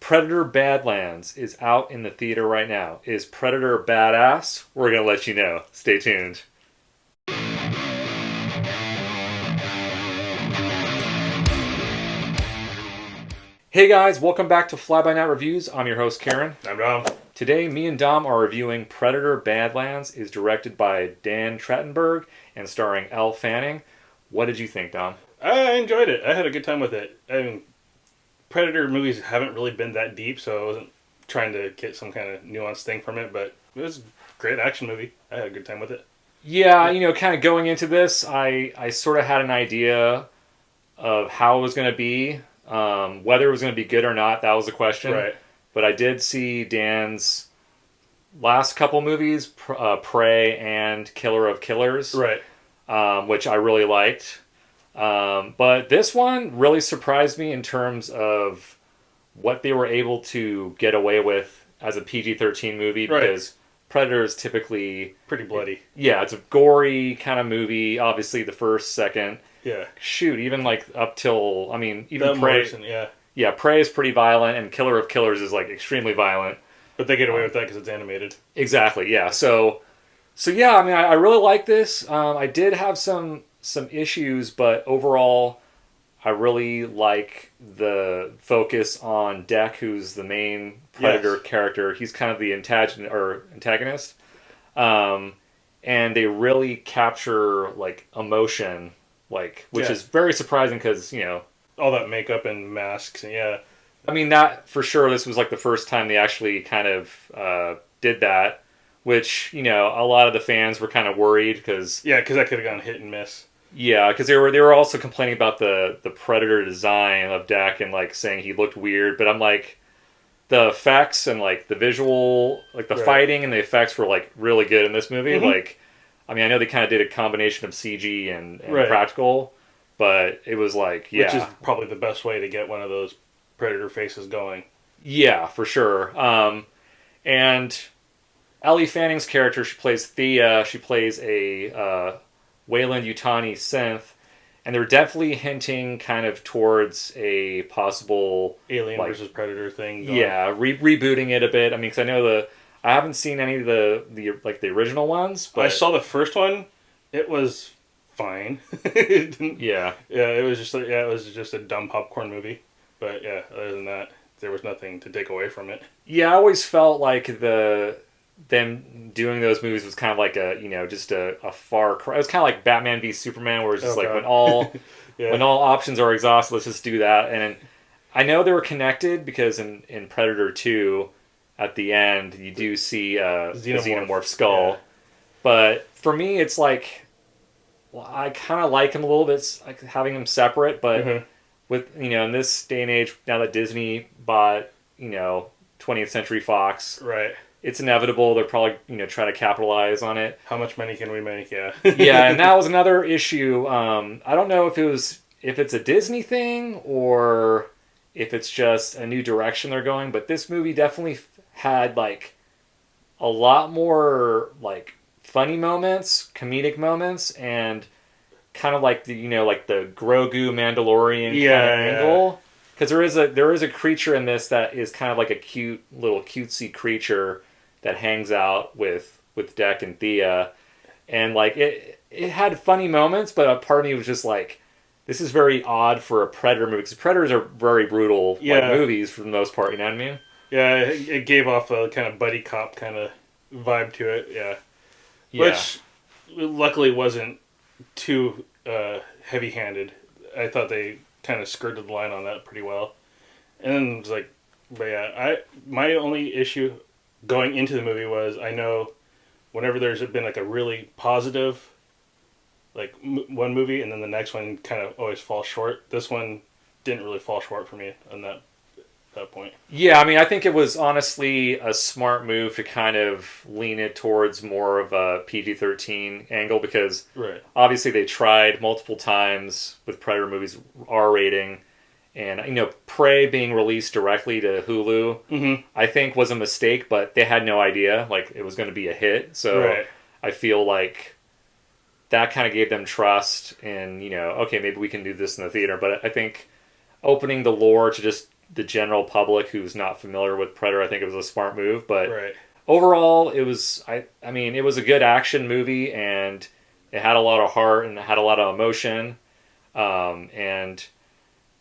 Predator Badlands is out in the theater right now. Is Predator badass? We're going to let you know. Stay tuned. Hey guys, welcome back to Fly By Night Reviews. I'm your host, Kiren. I'm Dom. Today, me and Dom are reviewing Predator Badlands. Is directed by Dan Trachtenberg and starring Elle Fanning. What did you think, Dom? I enjoyed it. I had a good time with it. I mean, Predator movies haven't really been that deep, so I wasn't trying to get some kind of nuanced thing from it, but it was a great action movie. I had a good time with it. Yeah, kind of going into this, I sort of had an idea of how it was going to be. Whether it was going to be good or not, that was the question. Right. But I did see Dan's last couple movies, Prey and Killer of Killers, Right. Which I really liked. But this one really surprised me in terms of what they were able to get away with as a PG-13 movie, Right. because Predator is typically... Pretty bloody. Yeah, it's a gory kind of movie, obviously the first, second. Yeah. Shoot, even like up till... I mean, even That Prey... Morrison, yeah. Yeah, Prey is pretty violent, and Killer of Killers is like extremely violent. But they get away with that because it's animated. Exactly, yeah. So yeah, I mean, I really like this. I did have some issues, but overall, I really like the focus on Deck, who's the main Predator character. He's kind of the antagonist. And they really capture like emotion, which is very surprising because, All that makeup and masks, and yeah. I mean, that for sure, this was like the first time they actually kind of did that, which, a lot of the fans were kind of worried because... Yeah, because that could have gone hit and miss. Yeah, because they were also complaining about the Predator design of Dak and like saying he looked weird, but I'm like, the effects and like the visual, like the fighting and the effects were like really good in this movie. Mm-hmm. Like, I mean, I know they kind of did a combination of CG and practical, but it was like, yeah. Which is probably the best way to get one of those Predator faces going. Yeah, for sure. And Elle Fanning's character, she plays Thea. She plays a Wayland Yutani synth, and they're definitely hinting kind of towards a possible Alien versus Predator thing going. Yeah, rebooting it a bit. I mean, because I know I haven't seen any of the original ones, but I saw the first one. It was fine. Yeah, it was just a dumb popcorn movie. But yeah, other than that, there was nothing to take away from it. Yeah, I always felt like them doing those movies was kind of like just a far cry. It was kind of like Batman v Superman, where it's just like when all when all options are exhausted, let's just do that. And I know they were connected because in Predator 2, at the end, you do see a xenomorph skull. Yeah. But for me, it's like, well, I kind of like him a little bit, like having him separate, but with, in this day and age, now that Disney bought, 20th Century Fox, right, it's inevitable they're probably, try to capitalize on it. How much money can we make? Yeah. Yeah, and that was another issue. I don't know if it's a Disney thing or if it's just a new direction they're going, but this movie definitely had like a lot more like funny moments, comedic moments, and kind of like the the Grogu Mandalorian kind of angle, because there is a creature in this that is kind of like a cute little cutesy creature that hangs out with Deck and Thea, and like it had funny moments, but a part of me was just like, this is very odd for a Predator movie, because Predators are very brutal movies for the most part, you know what I mean? Yeah, it gave off a kind of buddy cop kind of vibe to it, yeah. Which luckily wasn't too heavy-handed. I thought they kind of skirted the line on that pretty well. And then it was like, but yeah, my only issue going into the movie was, I know whenever there's been like a really positive, like one movie, and then the next one kind of always falls short. This one didn't really fall short for me on that point. Yeah, I mean, I think it was honestly a smart move to kind of lean it towards more of a PG-13 angle, because obviously they tried multiple times with Predator movies R rating, and Prey being released directly to Hulu, I think was a mistake, but they had no idea like it was going to be a hit. So I feel like that kind of gave them trust in, okay, maybe we can do this in the theater. But I think opening the lore to just the general public who's not familiar with Predator, I think it was a smart move. But Right. overall, it was I mean, it was a good action movie, and it had a lot of heart and it had a lot of emotion. And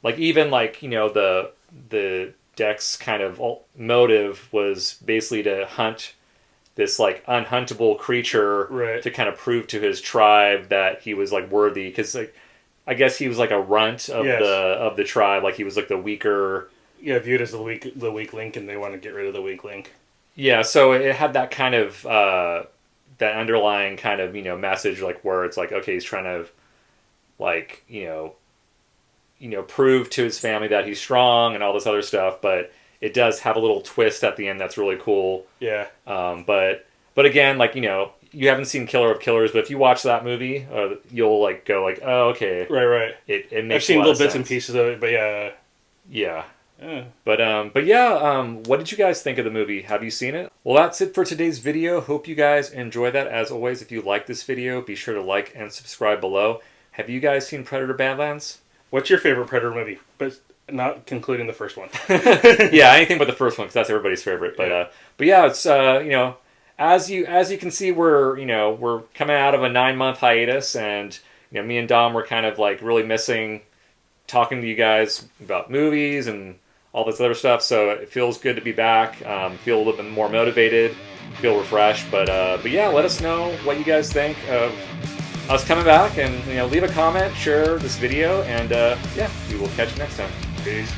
like even like the Dex kind of motive was basically to hunt this like unhuntable creature Right. to kind of prove to his tribe that he was like worthy, because like I guess he was like a runt of Yes. the tribe, like he was like the weaker. Yeah, viewed as the weak link, and they want to get rid of the weak link. Yeah, so it had that kind of that underlying kind of message, like where it's like, okay, he's trying to like prove to his family that he's strong and all this other stuff, but it does have a little twist at the end that's really cool. Yeah. But again, like you haven't seen Killer of Killers, but if you watch that movie, you'll like go like, oh, okay, Right. it makes I've seen a lot little of bits sense. and pieces of it, but yeah. Yeah. Yeah. But yeah, what did you guys think of the movie? Have you seen it? Well, that's it for today's video. Hope you guys enjoy that. As always, if you like this video, be sure to like and subscribe below. Have you guys seen Predator Badlands? What's your favorite Predator movie? But not concluding the first one. Yeah, anything but the first one, because that's everybody's favorite. But Yeah. but yeah, it's as you can see, we're coming out of a 9-month hiatus, and me and Dom were kind of like really missing talking to you guys about movies and all this other stuff. So it feels good to be back. Feel a little bit more motivated, feel refreshed. But yeah, let us know what you guys think of us coming back, and leave a comment, share this video, and yeah, we will catch you next time. Peace.